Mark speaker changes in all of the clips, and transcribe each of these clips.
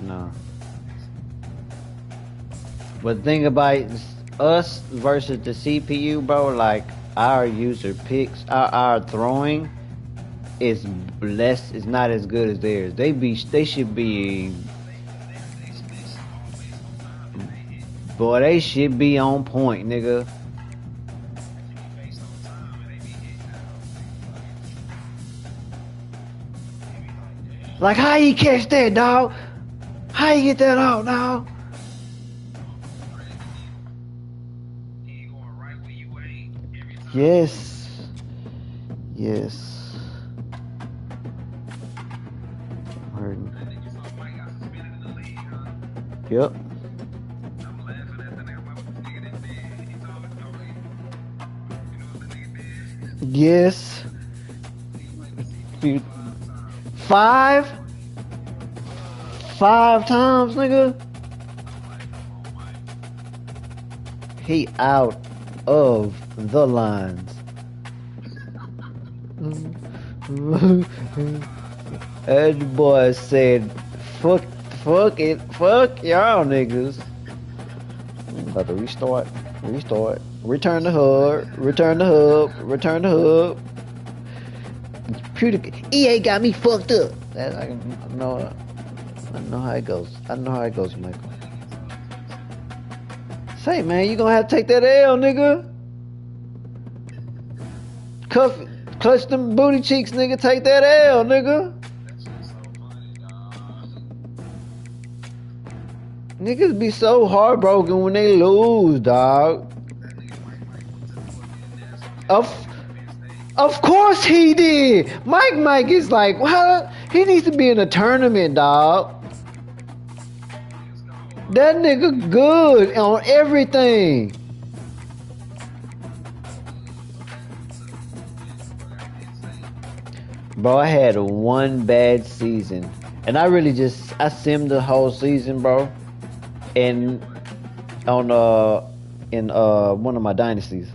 Speaker 1: No. But the thing about us versus the CPU, bro, like our user picks, our throwing is less, is not as good as theirs. They should be, boy, they should be on point, nigga. Like, how you catch that, dog? How you get that out, dog? Yes. Yes. Hurting. Yep. Yes. Five times, nigga. He out of the lines. That boy said, fuck it, fuck y'all niggas. I'm about to restart. Return the hub. Computer, EA got me fucked up. I know how it goes. Michael. Say, man, you gonna have to take that L, nigga. Clutch them booty cheeks, nigga. Take that L, nigga. Niggas be so heartbroken when they lose, dog. Of course he did. Mike is like, what? He needs to be in a tournament, dog. That nigga good on everything. Bro, I had one bad season. And I simmed the whole season, bro. And on one of my dynasties.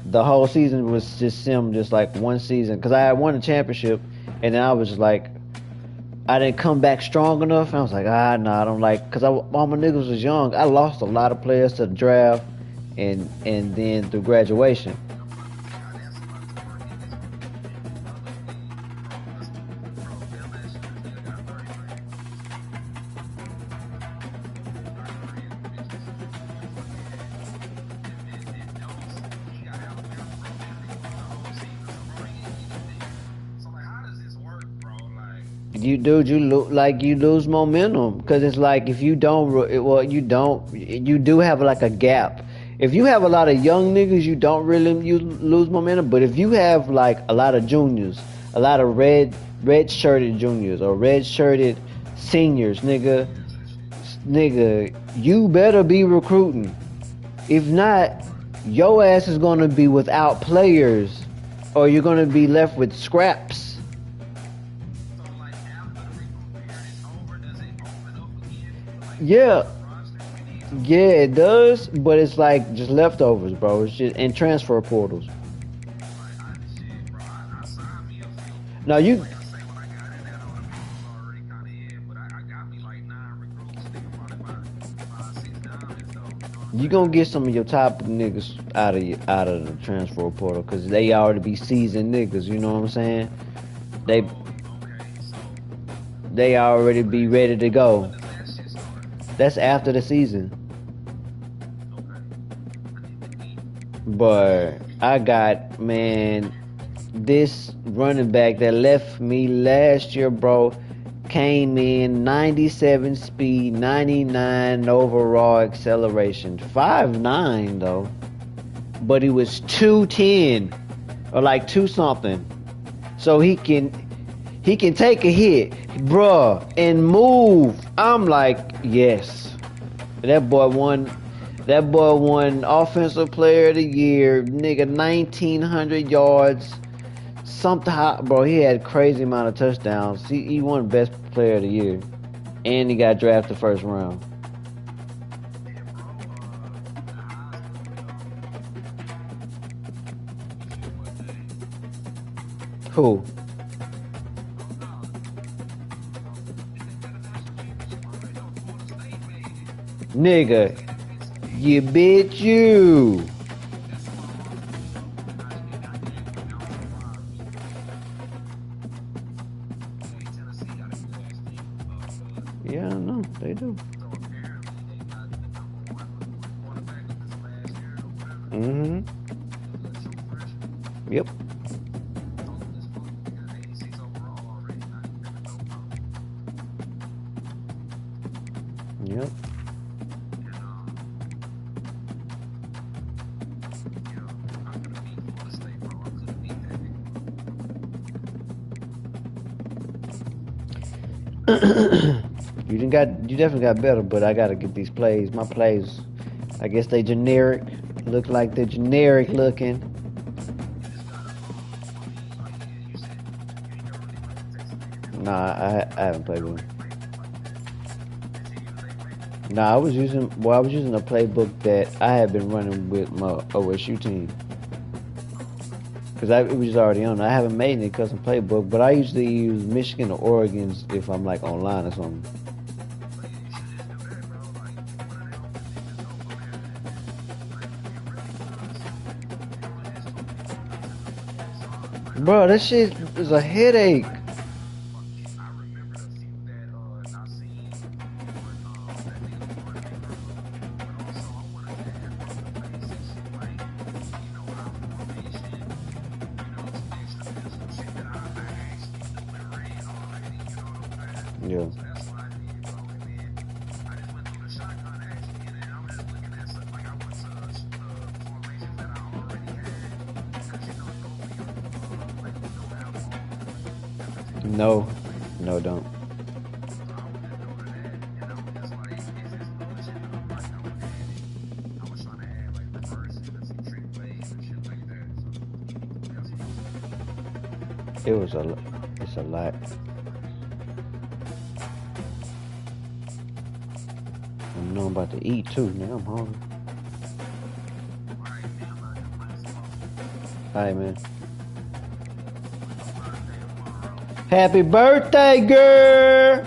Speaker 1: The whole season was just simmed, just like one season. Because I had won a championship. And then I was just like, I didn't come back strong enough. And I was like, I don't like, because all my niggas was young. I lost a lot of players to the draft and then through graduation. You lose momentum, because it's like if you don't, well, you do have like a gap. If you have a lot of young niggas, you lose momentum. But if you have like a lot of juniors, a lot of red shirted juniors or red shirted seniors, nigga, you better be recruiting. If not, your ass is gonna be without players, or you're gonna be left with scraps. Yeah, it does, but it's like just leftovers, bro. It's just and transfer portals. Now you gonna get some of your top niggas out of the transfer portal, because they already be seasoned niggas. You know what I'm saying? They already be ready to go. That's after the season. But I got, man, this running back that left me last year, bro, came in 97 speed, 99 overall acceleration, 5'9" though. But he was 210 or like 2 something. So he can take a hit, bruh, and move. I'm like, yes. That boy won Offensive Player of the Year, nigga, 1,900 yards. Something hot, bro. He had a crazy amount of touchdowns. He won Best Player of the Year. And he got drafted first round. Who? Nigga, you bitch you. Yeah, I know, they do. Mm-hmm. Yep. Yep. You definitely got better, but I gotta get these plays. My plays, I guess they generic. Look like they're generic looking. Nah, I haven't played with them. Nah, I was using a playbook that I had been running with my OSU team. Cause it was just already on. I haven't made any custom playbook, but I usually use Michigan or Oregon's if I'm like online or something. Bro, that shit is a headache. Yeah. No, no, don't. It's a lot. I know I'm about to eat too. Now I'm hungry. Alright, man. Happy birthday, girl!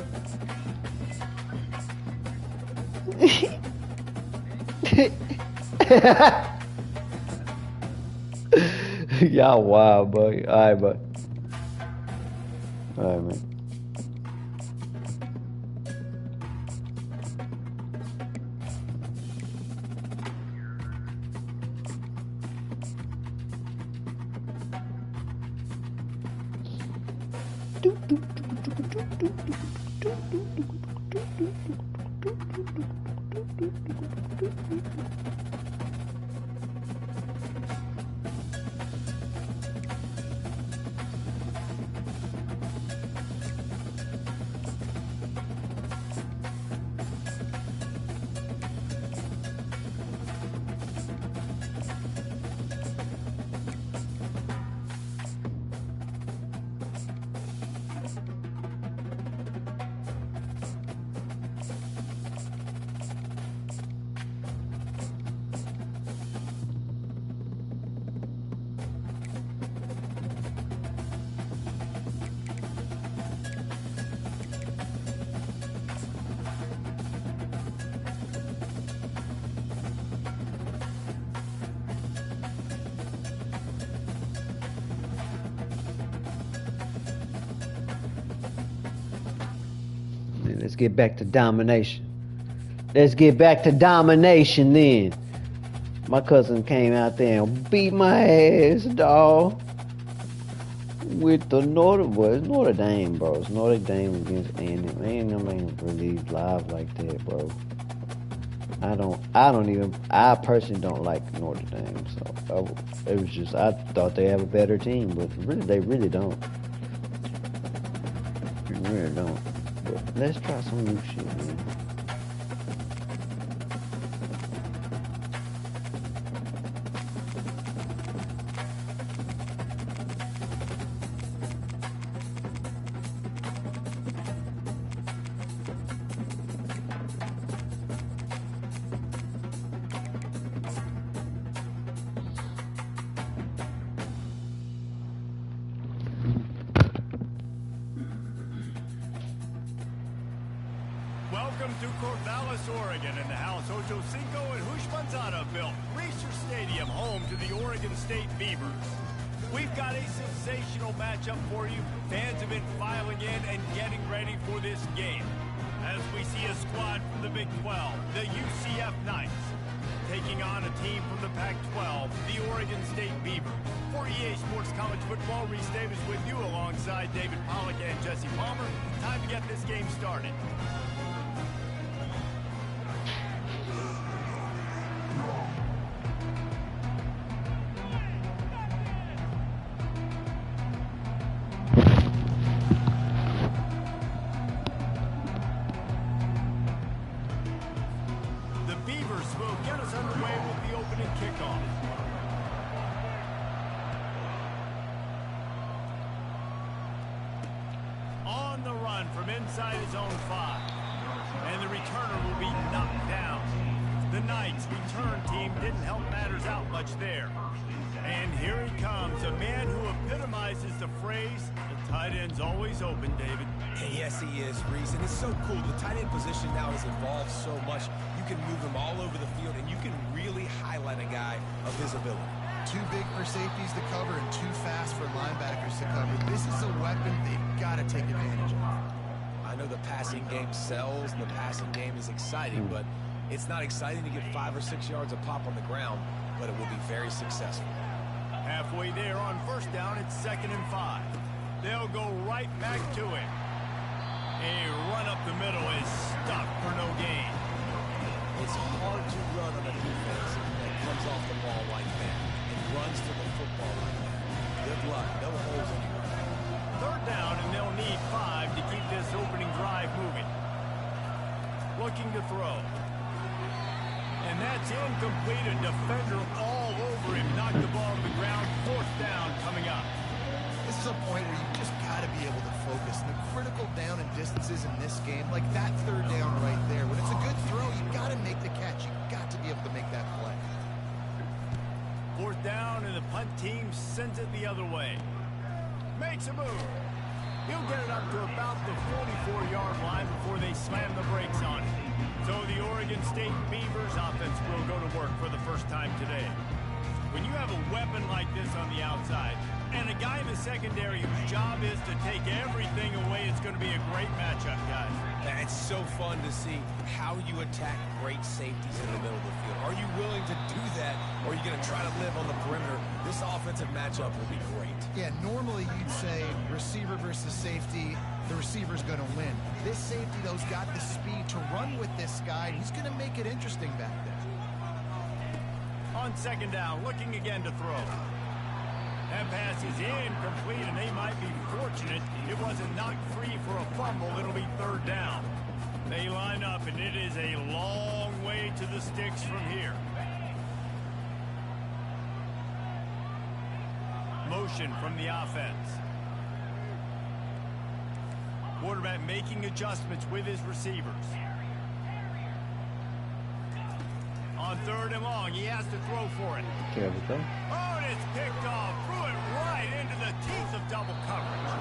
Speaker 1: Y'all wild, boy. Alright, bud. Alright, man. Let's get back to domination. Let's get back to domination then. My cousin came out there and beat my ass, dawg. With the Notre Dame, bro. It's Notre Dame against A&M. A&M ain't really live like that, bro. I personally don't like Notre Dame, so it was just, I thought they have a better team, but really, they really don't. They really don't. But let's try some new shit, man.
Speaker 2: Welcome to Corvallis, Oregon, in the house Ocho Cinco and Hush Manzana built. Reser Stadium, home to the Oregon State Beavers. We've got a sensational matchup for you. Fans have been filing in and getting ready for this game. As we see a squad from the Big 12, the UCF Knights, taking on a team from the Pac-12, the Oregon State Beavers. For EA Sports College Football, Reese Davis with you alongside David Pollack and Jesse Palmer. Time to get this game started. The Beavers will get us underway with the opening kickoff. On the run from inside his own 5. And the returner will be knocked down. The Knights' return team didn't help matters out much there. And here he comes, a man who epitomizes the phrase, the tight end's always open, David.
Speaker 3: Hey, yes, he is, Reese, and it's so cool. The tight end position now has evolved so much. You can move him all over the field, and you can really highlight a guy of his ability.
Speaker 4: Too big for safeties to cover and too fast for linebackers to cover. This is a weapon they've got to take advantage of.
Speaker 3: I know the passing game sells, and the passing game is exciting, but it's not exciting to get 5 or 6 yards a pop on the ground, but it will be very successful.
Speaker 2: Halfway there on first down, it's 2nd and 5. They'll go right back to it. A run up the middle is stopped for no gain.
Speaker 3: It's hard to run on a defense that comes off the ball like that and runs to the football like that. Good luck. No holes anywhere.
Speaker 2: 3rd down, and they'll need 5 to keep this opening drive moving. Looking to throw. And that's incomplete. A defender all over him. Knocked the ball to the ground. 4th down coming up.
Speaker 4: This is a point where you just got to be able to focus. The critical down and distances in this game, like that 3rd down right there. When it's a good throw, you got to make the catch. You got to be able to make that play.
Speaker 2: 4th down, and the punt team sends it the other way. Makes a move. He'll get it up to about the 44-yard line before they slam the brakes on it. So the Oregon State Beavers offense will go to work for the first time today. When you have a weapon like this on the outside, and a guy in the secondary whose job is to take everything away, it's going to be a great matchup, guys.
Speaker 3: It's so fun to see how you attack great safeties in the middle of the field. Are you willing to do that, or are you going to try to live on the perimeter? This offensive matchup will be great.
Speaker 4: Yeah, normally you'd say receiver versus safety, the receiver's going to win. This safety, though's got the speed to run with this guy, and he's going to make it interesting back there.
Speaker 2: On 2nd down, looking again to throw. That pass is incomplete, and they might be fortunate it wasn't knocked free for a fumble. It'll be 3rd down. They line up, and it is a long way to the sticks from here. Motion from the offense. Quarterback making adjustments with his receivers. On 3rd and long, he has to throw for it. Oh, and it's picked off. Threw it right into the teeth of double coverage.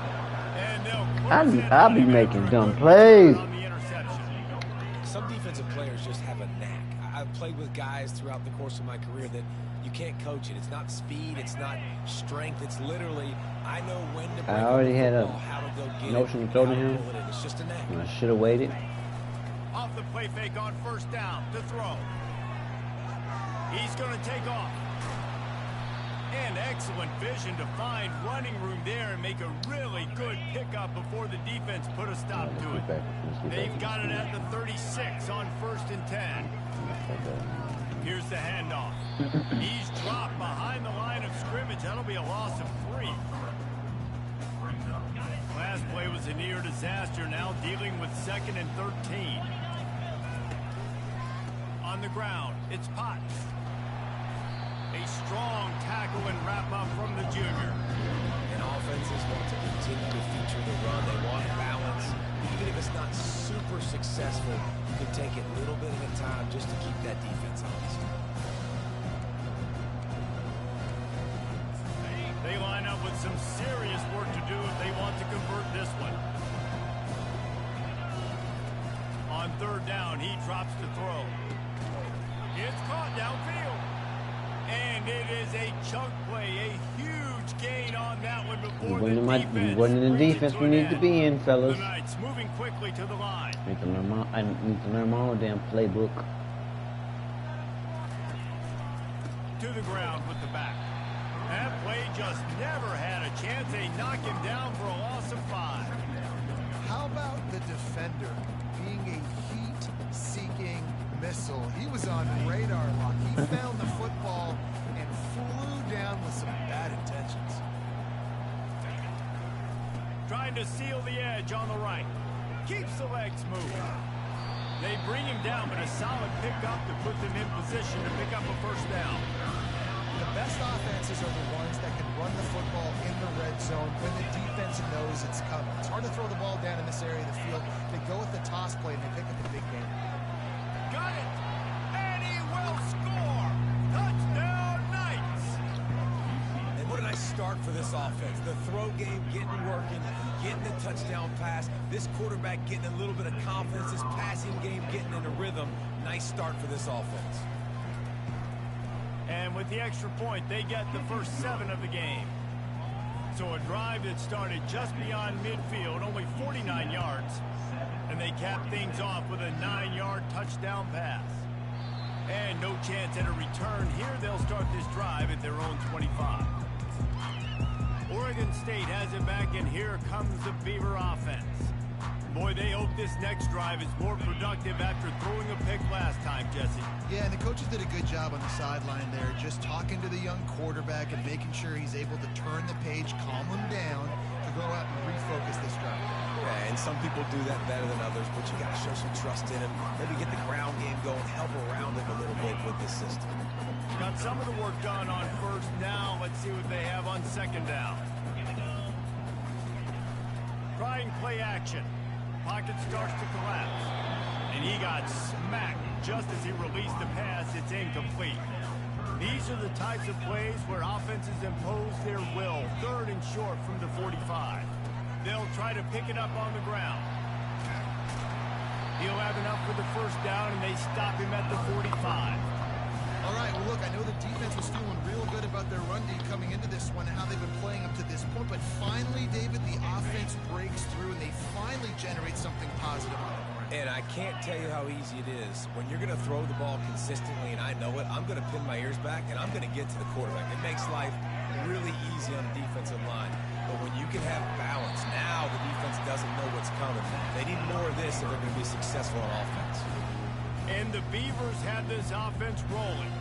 Speaker 2: And they'll
Speaker 1: I'll be making dumb plays.
Speaker 2: on the interception.
Speaker 3: Some defensive players just have a knack. I've played with guys throughout the course of my career that you can't coach it. It's not speed. It's not strength. It's literally, I know when to break
Speaker 1: I already had a
Speaker 3: how to go get
Speaker 1: notion
Speaker 3: it,
Speaker 1: to throw to
Speaker 3: how
Speaker 1: him.
Speaker 3: pull it in. It's just a knack.
Speaker 1: I should have waited.
Speaker 2: Off the play fake on 1st down to throw. He's going to take off. And excellent vision to find running room there and make a really good pickup before the defense put a stop to it. They've got it at the 36 on 1st and 10. Here's the handoff. He's dropped behind the line of scrimmage. That'll be a loss of 3. Last play was a near disaster. Now dealing with 2nd and 13. On the ground, it's Potts. A strong tackle and wrap-up from the junior.
Speaker 3: And offenses want to continue to feature the run. They want balance. Even if it's not super successful, you can take it little bit at a time just to keep that defense honest.
Speaker 2: They line up with some serious work to do if they want to convert this one. On 3rd down. he drops to throw. It's caught downfield. And it is a chunk play, a huge gain on that one before the defense.
Speaker 1: We wasn't in the defense we need to be in, fellas.
Speaker 2: The Knights moving quickly to the line.
Speaker 1: I need to learn my own damn playbook.
Speaker 2: To the ground with the back. That play just never had a chance. They knock him down for a loss of 5.
Speaker 4: How about the defender being a heat-seeking missile? He was on radar lock. He found the football and flew down with some bad intentions.
Speaker 2: Trying to seal the edge on the right. Keeps the legs moving. They bring him down, but a solid pickup to put them in position to pick up a first down.
Speaker 4: The best offenses are the ones that can run the football in the red zone when the defense knows it's coming. It's hard to throw the ball down in this area of the field. They go with the toss play and they pick up the big game.
Speaker 2: Got it! And he will score! Touchdown, Knights!
Speaker 3: And what a nice start for this offense. The throw game getting working, getting the touchdown pass. This quarterback getting a little bit of confidence. This passing game getting in a rhythm. Nice start for this offense.
Speaker 2: And with the extra point, they get the first 7 of the game. So a drive that started just beyond midfield, only 49 yards. And they cap things off with a 9-yard touchdown pass. And no chance at a return here. They'll start this drive at their own 25. Oregon State has it back, and here comes the Beaver offense. Boy, they hope this next drive is more productive after throwing a pick last time, Jesse.
Speaker 4: Yeah, and the coaches did a good job on the sideline there, just talking to the young quarterback and making sure he's able to turn the page, calm him down, to go out and refocus this drive.
Speaker 3: Yeah, and some people do that better than others, but you got to show some trust in him. Maybe get the ground game going, help around him a little bit with this system.
Speaker 2: Got some of the work done on first. Now let's see what they have on second down. Trying play action. Pocket starts to collapse. And he got smacked just as he released the pass. It's incomplete. These are the types of plays where offenses impose their will. 3rd and short from the 45. They'll try to pick it up on the ground. He'll have enough for the first down, and they stop him at the 45.
Speaker 4: All right, well, look, I know the defense was feeling real good about their run D coming into this one and how they've been playing up to this point, but finally, David, the offense breaks through and they finally generate something positive on the ground.
Speaker 3: And I can't tell you how easy it is. When you're going to throw the ball consistently, and I know it, I'm going to pin my ears back, and I'm going to get to the quarterback. It makes life really easy on the defensive line. But when you can have balance, now the defense doesn't know what's coming. They need more of this if they're going to be successful on offense.
Speaker 2: And the Beavers have this offense rolling.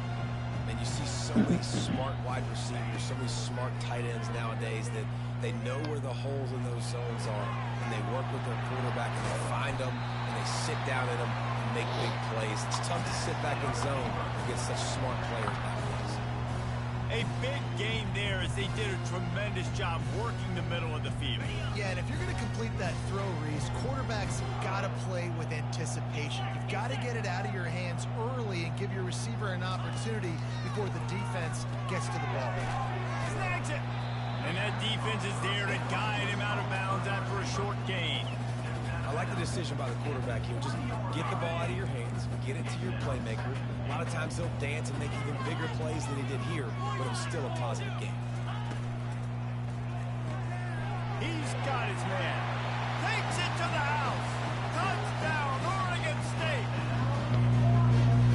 Speaker 3: And you see so many smart wide receivers, so many smart tight ends nowadays that they know where the holes in those zones are, and they work with their quarterback, and they find them, and they sit down in them and make big plays. It's tough to sit back in zone against such smart players nowadays.
Speaker 2: A big gain there as they did a tremendous job working the middle of the field.
Speaker 4: Yeah, and if you're going to complete that throw, Reese, quarterbacks have got to play with anticipation. You've got to get it out of your hands early and give your receiver an opportunity before the defense gets to the ball.
Speaker 2: Snags it! And that defense is there to guide him out of bounds after a short gain.
Speaker 3: I like the decision by the quarterback here. Just get the ball out of your hands, get it to your playmaker. A lot of times he'll dance and make even bigger plays than he did here, but it was still a positive game.
Speaker 2: He's got his man. Takes it to the house. Touchdown, Oregon State.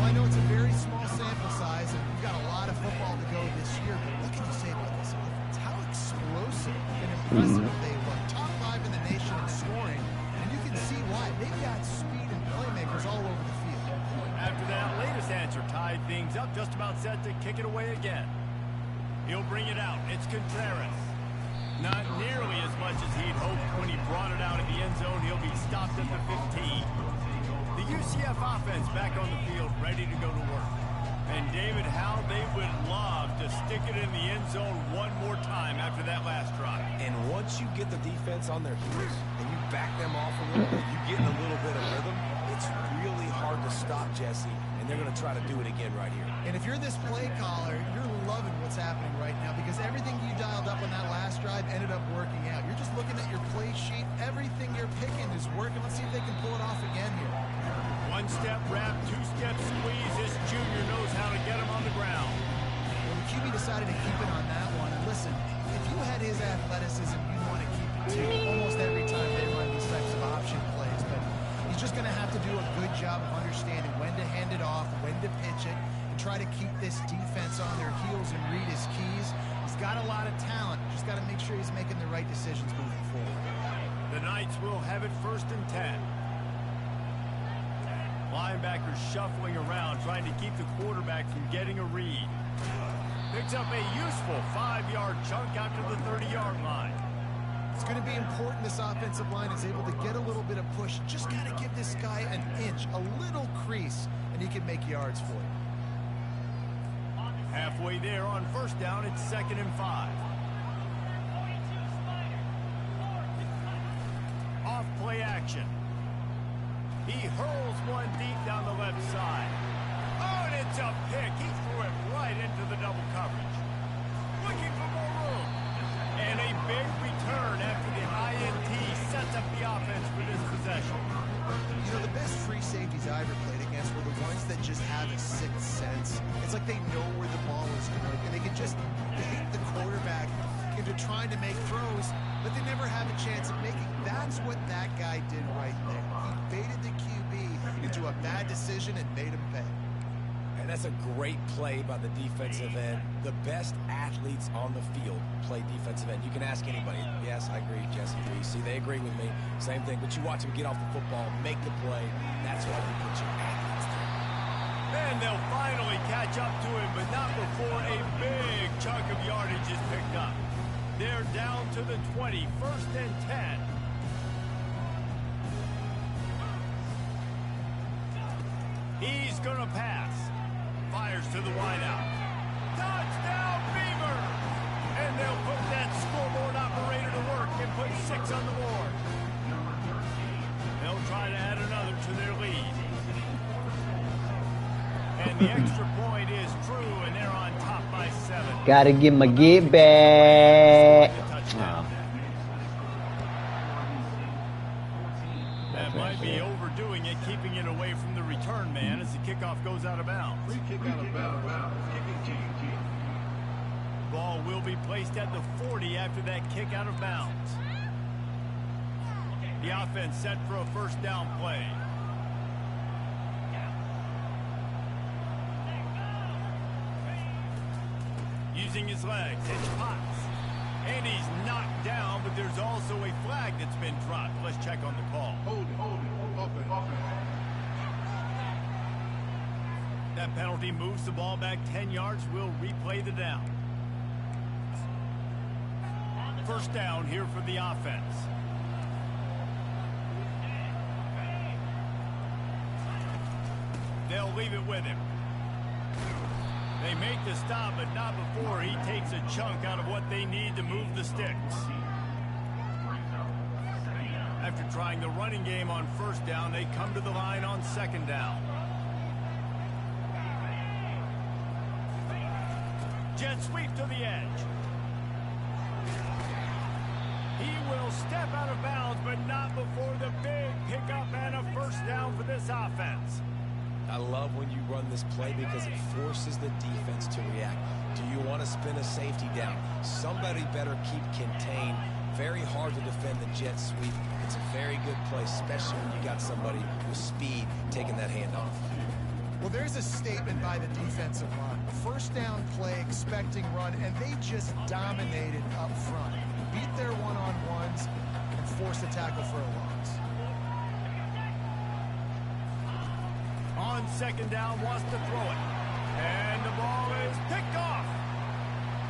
Speaker 4: Well, I know it's a very small sample size, and we've got a lot of football to go this year, but what can you say about this offense? How explosive and impressive they look. Top 5 in the nation in scoring, and you can see why. They've got speed and playmakers all over the field.
Speaker 2: After that latest answer tied things up, just about set to kick it away again. He'll bring it out. It's Contreras. Not nearly as much as he'd hoped when he brought it out of the end zone. He'll be stopped at the 15. The UCF offense back on the field, ready to go to work. And David, how they would love to stick it in the end zone one more time after that last drive.
Speaker 3: And once you get the defense on their heels and you back them off a little bit, you get in a little bit of rhythm, it's really hard to stop, Jesse, and they're going to try to do it again right here.
Speaker 4: And if you're this play caller, you're loving what's happening right now because everything you dialed up on that last drive ended up working out. You're just looking at your play sheet. Everything you're picking is working. Let's see if they can pull it off again here.
Speaker 2: One step
Speaker 4: job of understanding when to hand it off, when to pitch it, and try to keep this defense on their heels and read his keys. He's got a lot of talent. Just got to make sure he's making the right decisions moving forward.
Speaker 2: The Knights will have it 1st and 10. Linebackers shuffling around, trying to keep the quarterback from getting a read. Picks up a useful 5-yard chunk out to the 30-yard line.
Speaker 4: It's going to be important this offensive line is able to get a little bit of push. Just got to give this guy an inch, a little crease, and he can make yards for you.
Speaker 2: Halfway there on 1st down, it's 2nd and 5. Off play action. He hurls one deep down the left side. Oh, and it's a pick. He threw it right into the double coverage. Looking for more room. And a big return after the INT sets up the offense for this possession.
Speaker 4: You know, the best free safeties I ever played against were the ones that just have a sixth sense. It's like they know where the ball is going, and they can just bait the quarterback into trying to make throws, but they never have a chance of making. That's what that guy did right there. He baited the QB into a bad decision and made him pay.
Speaker 3: And that's a great play by the defensive end. The best athletes on the field play defensive end. You can ask anybody. Yes, I agree, Jesse. You see, they agree with me. Same thing. But you watch them get off the football, make the play. That's why you put your athletes there.
Speaker 2: And they'll finally catch up to him, but not before a big chunk of yardage is picked up. They're down to the 20, 1st and 10. He's going to pass. Fires to the wideout. Touchdown, Beavers! And they'll put that scoreboard operator to work and put 6 on the board. They'll try to add another to their lead. And the extra point is true, and they're on top by 7.
Speaker 1: Gotta give my get back. Oh.
Speaker 2: That might be overdoing it, keeping it away from the return man as the kickoff goes out of bounds.
Speaker 5: Free kick out of bounds. Kicking change.
Speaker 2: Ball will be placed at the 40 after that kick out of bounds. The offense set for a 1st down play. Using his legs, it's Potts. And he's knocked down, but there's also a flag that's been dropped. Let's check on the call.
Speaker 5: Hold it. Offense.
Speaker 2: That penalty moves the ball back 10 yards. We'll replay the down. 1st down here for the offense. They'll leave it with him. They make the stop, but not before he takes a chunk out of what they need to move the sticks. After trying the running game on 1st down, they come to the line on 2nd down. Jet sweep to the edge. He will step out of bounds, but not before the big pickup and a 1st down for this offense.
Speaker 3: I love when you run this play because it forces the defense to react. Do you want to spin a safety down? Somebody better keep contained. Very hard to defend the jet sweep. It's a very good play, especially when you got somebody with speed taking that handoff.
Speaker 4: Well, there's a statement by the defensive line. 1st down play, expecting run, and they just dominated up front. Beat their one-on-ones and forced a tackle for a loss.
Speaker 2: On 2nd down, wants to throw it. And the ball is picked off.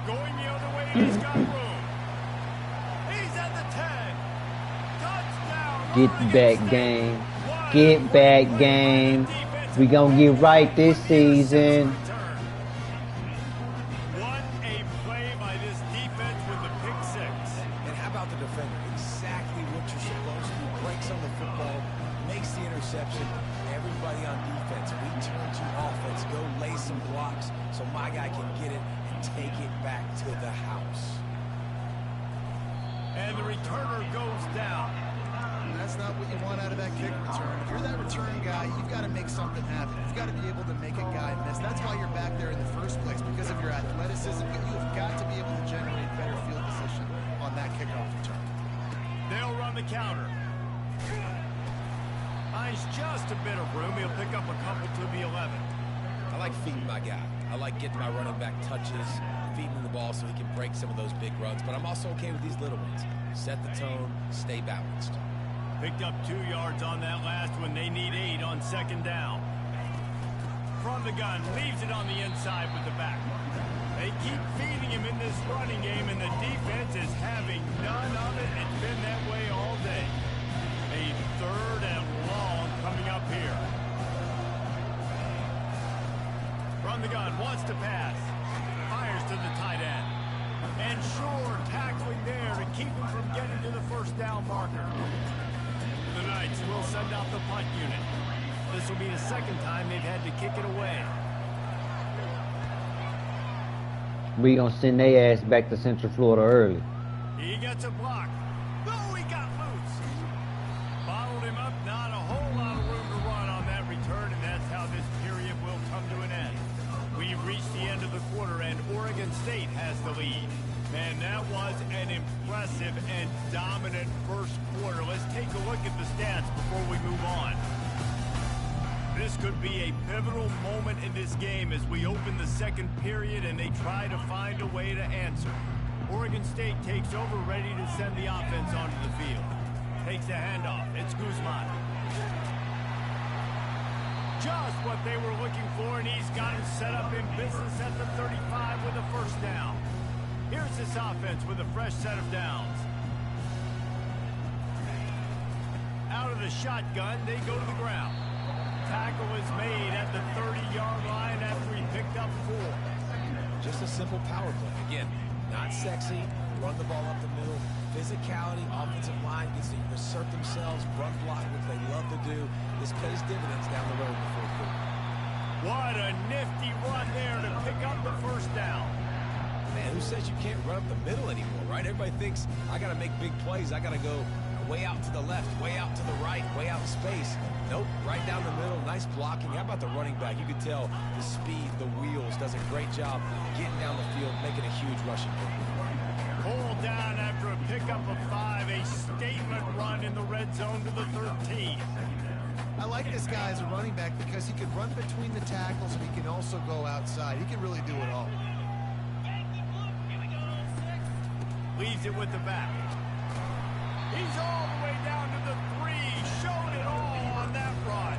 Speaker 2: Going the other way, he's got room. He's at the 10. Touchdown.
Speaker 1: Get back game. Get back game. We gonna get right this season.
Speaker 2: What a play by this defense with the pick 6.
Speaker 3: And how about the defender? Exactly what you're supposed to do. Breaks on the football, makes the interception. Everybody on defense, we turn to offense. Go lay some blocks so my guy can get it and take it back to the house.
Speaker 2: And the returner goes down.
Speaker 4: That's not what you want out of that kick return. If you're that return guy, you've got to make something happen. You've got to be able to make a guy miss. That's why you're back there in the first place, because of your athleticism. You've got to be able to generate better field position on that kickoff return.
Speaker 2: They'll run the counter. finds just a bit of room. He'll pick up a couple to the 11.
Speaker 3: I like feeding my guy. I like getting my running back touches, feeding him the ball so he can break some of those big runs. But I'm also okay with these little ones. Set the tone, stay balanced.
Speaker 2: Picked up 2 yards on that last one. They need 8 on second down. From the gun, leaves it on the inside with the back. They keep feeding him in this running game, and the defense is having none of it. It's been that way all day. A 3rd and long coming up here. From the gun, wants to pass. Fires to the tight end. And Shore tackling there to keep him from getting to the first down marker. The Knights will send out the punt unit. This will be the 2nd time they've had to kick it away.
Speaker 1: We gonna send their ass back to Central Florida early.
Speaker 2: He gets a block. Oh, he got loose. Bottled him up. Not a whole lot of room to run on that return, and that's how this period will come to an end. We've reached the end of the quarter, and Oregon State has the lead. Man, that was an impressive and dominant first quarter. Let's take a look at the stats before we move on. This could be a pivotal moment in this game as we open the 2nd period and they try to find a way to answer. Oregon State takes over, ready to send the offense onto the field. Takes the handoff. It's Guzman. Just what they were looking for, and he's got him set up in business at the 35 with a first down. Here's this offense with a fresh set of downs. Out of the shotgun, they go to the ground. Tackle is made at the 30-yard line after he picked up 4.
Speaker 3: Just a simple power play. Again, not sexy, run the ball up the middle. Physicality, offensive line gets to assert themselves, run block, which they love to do. This pays dividends down the road in the 4th quarter.
Speaker 2: What a nifty run there to pick up the first down.
Speaker 3: Man, who says you can't run up the middle anymore, right? Everybody thinks I got to make big plays. I got to go way out to the left, way out to the right, way out in space. Nope, right down the middle, nice blocking. How about the running back? You can tell the speed, the wheels, does a great job getting down the field, making a huge rushing play.
Speaker 2: Pulled down after a pickup of 5, a statement run in the red zone to the 13.
Speaker 4: I like this guy as a running back because he can run between the tackles, but he can also go outside. He can really do it all.
Speaker 2: Leaves it with the back. He's all the way down to the 3. Showed it all on that run.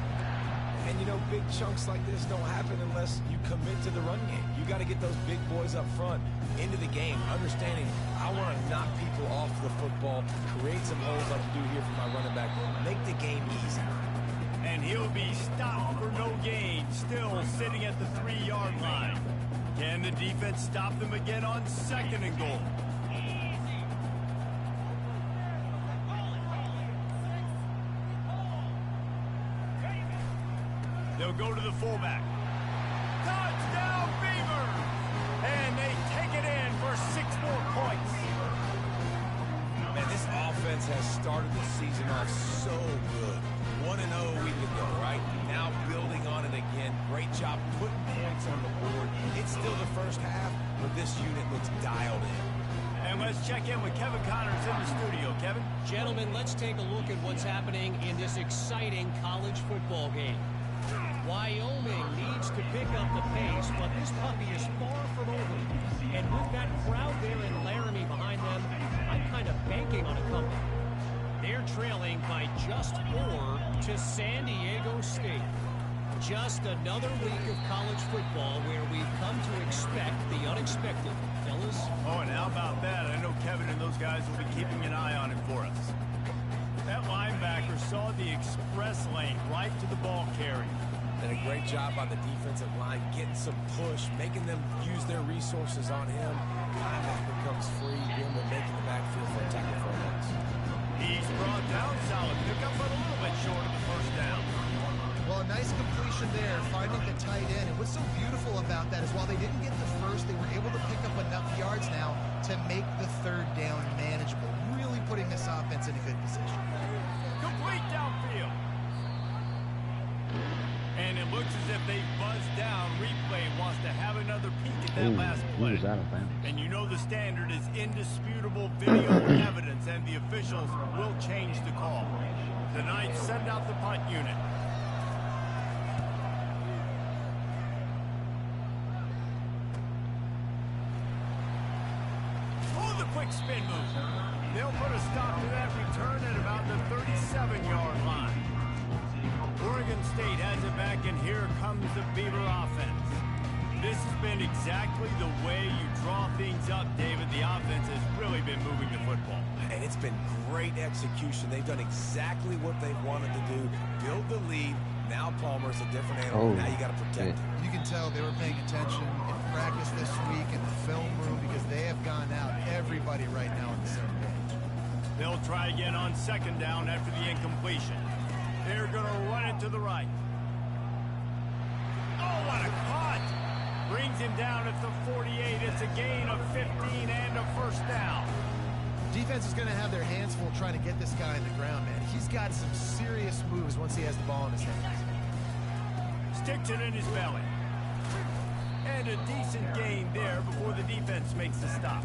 Speaker 3: And you know, big chunks like this don't happen unless you commit to the run game. You got to get those big boys up front into the game, understanding I want to knock people off the football, create some holes like I do here for my running back, make the game easy.
Speaker 2: And he'll be stopped for no gain, still sitting at the 3-yard line. Can the defense stop them again on 2nd and goal? They'll go to the fullback. Touchdown, Beavers! And they take it in for 6 more points.
Speaker 3: Man, this offense has started the season off so good. 1-0 a week ago, right? Now building on it again. Great job putting points on the board. It's still the first half, but this unit looks dialed in.
Speaker 2: And let's check in with Kevin Connors in the studio. Kevin?
Speaker 6: Gentlemen, let's take a look at what's happening in this exciting college football game. Wyoming needs to pick up the pace, but this puppy is far from over. And with that crowd there in Laramie behind them, I'm kind of banking on a comeback. They're trailing by just 4 to San Diego State. Just another week of college football where we've come to expect the unexpected. Fellas?
Speaker 2: Oh, and how about that? I know Kevin and those guys will be keeping an eye on it for us. That linebacker saw the express lane right to the ball carrier.
Speaker 3: Did a great job on the defensive line, getting some push, making them use their resources on him. Linebacker becomes free, him and making the backfield for a tackle for a loss.
Speaker 2: He's brought down, solid pickup, but a little bit short of the first down.
Speaker 4: Well, a nice completion there, finding the tight end. And what's so beautiful about that is while they didn't get the first, they were able to pick up enough yards now to make the 3rd down manageable, really putting this offense in a good position.
Speaker 2: Complete downfield. And it looks as if they buzzed down. Replay wants to have another peek at that last play. And you know the standard is indisputable video evidence, and the officials will change the call. The Knights send out the punt unit. Oh, the quick spin move. They'll put a stop to that return at about the 37-yard line. Oregon State has it back, and here comes the Beaver offense. This has been exactly the way you draw things up, David. The offense has really been moving the football.
Speaker 3: And it's been great execution. They've done exactly what they've wanted to do. Build the lead. Now Palmer's a different animal. Now you got to protect him.
Speaker 4: You can tell they were paying attention in practice this week in the film room because they have gone out, everybody right now on the same page.
Speaker 2: They'll try again on second down after the incompletion. They're going to run it to the right. Oh, what a cut! Brings him down at the 48. It's a gain of 15 and a first down.
Speaker 4: Defense is going to have their hands full trying to get this guy in the ground, man. He's got some serious moves once he has the ball in his hands.
Speaker 2: Sticks it in his belly. And a decent gain there before the defense makes the stop.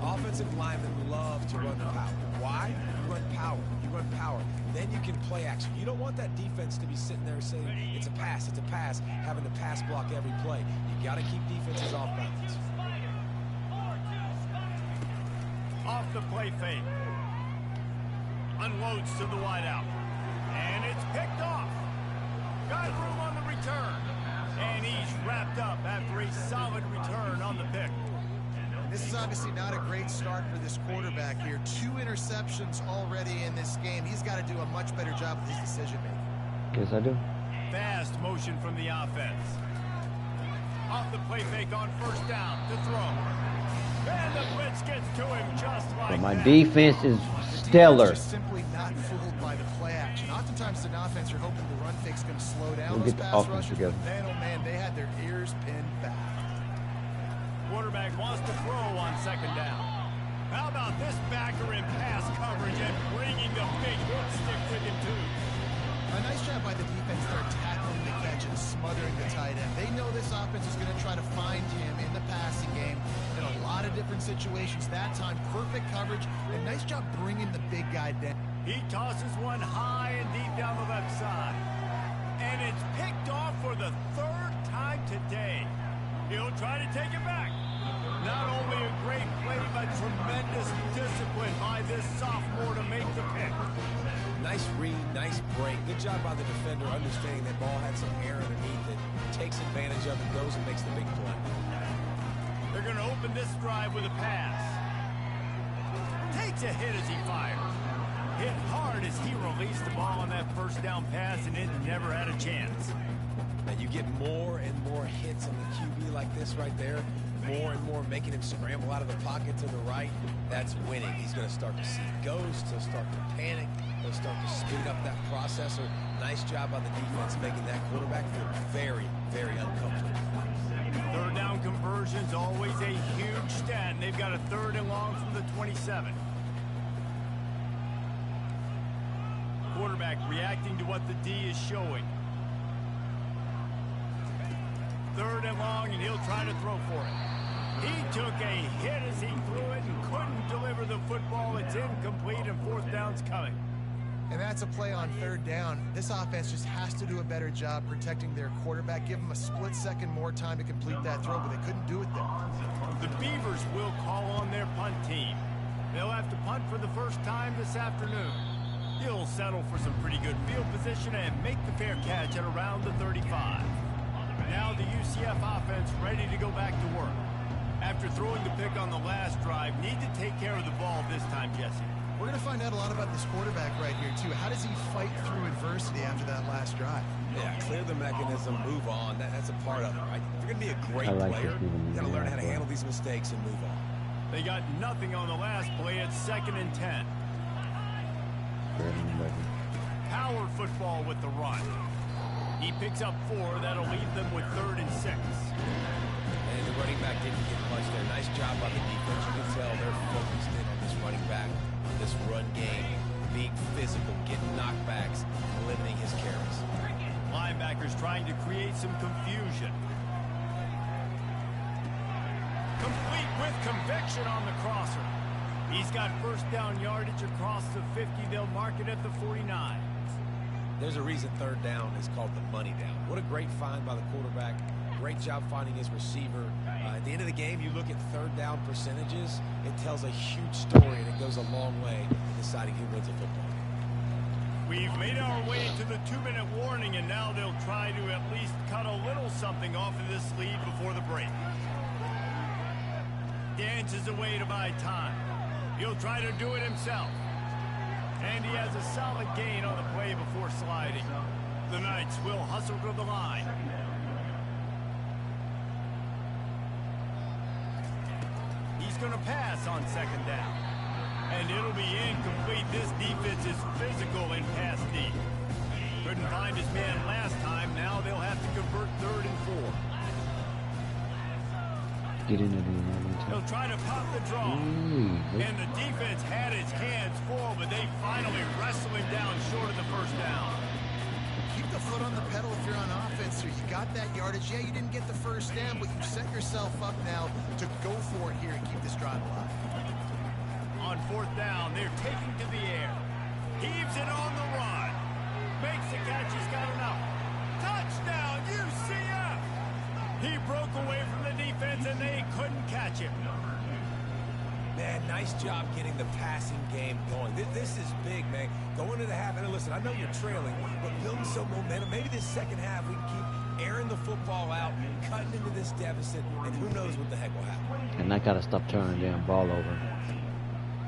Speaker 3: Offensive linemen love to run the power. Why? You run power. You run power. Then you can play action. You don't want that defense to be sitting there saying, it's a pass, having to pass block every play. You got to keep defenses off balance.
Speaker 2: Off the play fake. Unloads to the wideout. And it's picked off. Got room on the return. And he's wrapped up after a solid return on the pick.
Speaker 4: This is obviously not a great start for this quarterback here. 2 interceptions already in this game. He's got to do a much better job with his decision-making.
Speaker 1: Yes, I do.
Speaker 2: Fast motion from the offense. Off the play fake on first down to throw. And the blitz gets to him just like
Speaker 1: But my
Speaker 2: that.
Speaker 1: defense is stellar.
Speaker 4: Just simply not fooled by the play action. Oftentimes, an offense, you're hoping the run fake's going to slow down
Speaker 1: We'll
Speaker 4: those
Speaker 1: get the
Speaker 4: pass
Speaker 1: offense
Speaker 4: rushers.
Speaker 1: together.
Speaker 4: But man, oh man, they had their ears pinned back.
Speaker 2: Quarterback wants to throw on second down. How about this backer in pass coverage and bringing the big hook stick with him too?
Speaker 4: A nice job by the defense there tackling the catch and smothering the tight end. They know this offense is going to try to find him in the passing game in a lot of different situations. That time, perfect coverage, and nice job bringing the big guy down.
Speaker 2: He tosses one high and deep down the left side. And it's picked off for the 3rd time today. He'll try to take it back. Not only a great play, but tremendous discipline by this sophomore to make the pick.
Speaker 3: Nice read, nice break. Good job by the defender understanding that ball had some air underneath it. Takes advantage of it, goes and makes the big play.
Speaker 2: They're going to open this drive with a pass. Takes a hit as he fires. Hit hard as he released the ball on that first down pass, and it never had a chance.
Speaker 3: And you get more and more hits on the QB like this right there. More and more making him scramble out of the pocket to the right. That's winning. He's going to start to see ghosts. He'll start to panic. He'll start to speed up that processor. Nice job by the defense making that quarterback feel very, very uncomfortable.
Speaker 2: 3rd down conversion's always a huge stat, and they've got a 3rd and long from the 27. Quarterback reacting to what the D is showing. 3rd and long, and he'll try to throw for it. He took a hit as he threw it and couldn't deliver the football. It's incomplete, and 4th down's coming.
Speaker 4: And that's a play on 3rd down. This offense just has to do a better job protecting their quarterback. Give them a split second more time to complete that throw, but they couldn't do it there.
Speaker 2: The Beavers will call on their punt team. They'll have to punt for the first time this afternoon. He'll settle for some pretty good field position and make the fair catch at around the 35. Now the UCF offense ready to go back to work. After throwing the pick on the last drive, need to take care of the ball this time, Jesse.
Speaker 4: We're going to find out a lot about this quarterback right here, too. How does he fight through adversity after that last drive?
Speaker 3: Yeah, clear the mechanism, move on. That's a part of it, right? If you're going to be a great player, you got to learn how to handle these mistakes and move on.
Speaker 2: They got nothing on the last play at 2nd and 10. Power football with the run. He picks up 4. That'll leave them with 3rd and 6.
Speaker 3: And the running back didn't get much there. Nice job by the defense. You can tell they're focused in on this running back, on this run game, being physical, getting knockbacks, limiting his carries.
Speaker 2: Linebackers trying to create some confusion. Complete with conviction on the crosser. He's got first down yardage across the 50. They'll mark it at the 49.
Speaker 3: There's a reason third down is called the money down. What a great find by the quarterback. Great job finding his receiver. At the end of the game, you look at third down percentages, it tells a huge story, and it goes a long way in deciding who wins a football.
Speaker 2: We've made our way to the 2-minute warning, and now they'll try to at least cut a little something off of this lead before the break. Dances away to buy time. He'll try to do it himself. And he has a solid gain on the play before sliding. The Knights will hustle to the line. He's going to pass on second down. And it'll be incomplete. This defense is physical and pass deep. Couldn't find his man last time. Now they'll have to convert 3rd and 4.
Speaker 1: Get into the
Speaker 2: He'll try to pop the draw. And the defense had its hands full, but they finally wrestle him down short of the first down.
Speaker 4: Keep the foot on the pedal if you're on offense here. You got that yardage. Yeah, you didn't get the first down, but you set yourself up now to go for it here and keep this drive alive.
Speaker 2: On 4th down, they're taking to the air. Heaves it on the run. Makes the catch. He's got enough. Touchdown, UCF! He broke away from the defense, and they couldn't catch him.
Speaker 3: Man, nice job getting the passing game going. This is big, man. Going into the half, and listen, I know you're trailing, but building some momentum. Maybe this second half we can keep airing the football out, cutting into this deficit, and who knows what the heck will happen.
Speaker 1: And I got to stop turning the damn ball over.